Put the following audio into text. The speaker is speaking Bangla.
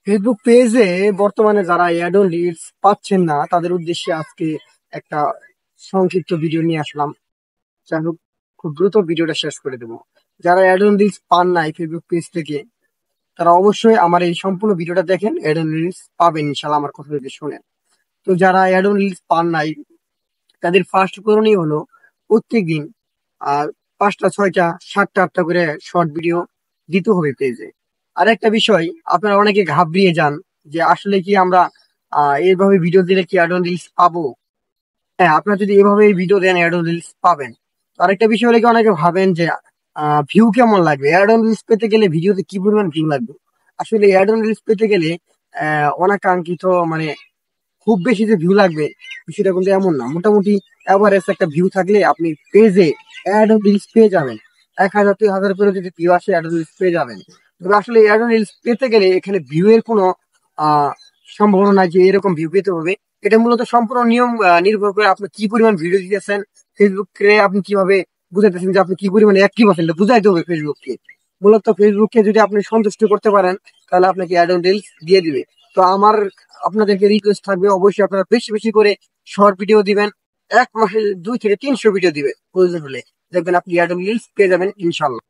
ফেসবুক পেজে বর্তমানে যারা অ্যাড অন রিলস পাচ্ছেন না তাদের উদ্দেশ্যে আজকে একটা সংক্ষিপ্ত ভিডিও নিয়ে আসলাম। যাই হোক, খুব দ্রুত ভিডিওটা শেষ করে দেবো। যারা অ্যাড অন রিলস পান নাই ফেসবুক পেজ থেকে, তারা অবশ্যই আমার এই সম্পূর্ণ ভিডিওটা দেখেন, অ্যাড অন রিলস পাবেন ইনশাল্লাহ, আমার কথা যদি শোনেন। তো যারা অ্যাড অন রিলস পান নাই তাদের ফার্স্ট করণীয় হলো প্রত্যেকদিন আর 5টা 6টা 7টা 8টা করে শর্ট ভিডিও দিতে হবে পেজে। আর একটা বিষয়, আপনারা অনেকে ঘাবড়িয়ে যান যে আসলে কি আমরা এইভাবে ভিডিও দিলে কি অ্যাড অন রিলস পাবো? হ্যাঁ, আপনারা যদি এভাবে ভিডিও দেন অ্যাড অন রিলস পাবেন। তো আরেকটা বিষয় হলো কি, অনেকে ভাবেন যে ভিউ কেমন লাগবে, অ্যাড অন রিলস পেতে গেলে ভিডিওতে কি পরিমাণ ভিউ লাগবে। আসলে অ্যাড অন রিলস পেতে গেলে অনাকাঙ্ক্ষিত মানে খুব বেশি যে ভিউ লাগবে বিষয়টা কিন্তু এমন না। মোটামুটি এভারেজ একটা ভিউ থাকলে আপনি পেজে অ্যাড অন রিলস পেয়ে যাবেন। 1,000 2,000 করে যদি ভিউ আসে অ্যাড অন রিলস পেয়ে যাবেন। তবে আসলে অ্যাড অন রিলস পেতে গেলে এখানে ভিউ এর কোনো আহ সম্ভাবনা নাই যে এরকম ভিউ পেতে হবে। এটা মূলত সম্পূর্ণ নিয়ম নির্ভর করে আপনি কি পরিমাণ ভিডিও দিতেছেন, ফেসবুকে আপনি কিভাবে বুঝাইতেছেন যে আপনি কি পরিমাণে অ্যাক্টিভ আছেন, এটা বুঝাইতে হবে ফেসবুককে। মূলত ফেসবুককে যদি আপনি সন্তুষ্ট করতে পারেন তাহলে আপনাকে অ্যাড অন রিলস দিয়ে দিবে। তো আমার আপনাদেরকে রিকোয়েস্ট থাকবে, অবশ্যই আপনারা বেশি বেশি করে শর্ট ভিডিও দিবেন। 1 মাসে 2 থেকে 300 ভিডিও দিবেন প্রয়োজন হলে, দেখবেন আপনি অ্যাড অন রিলস পেয়ে যাবেন ইনশাল্লাহ।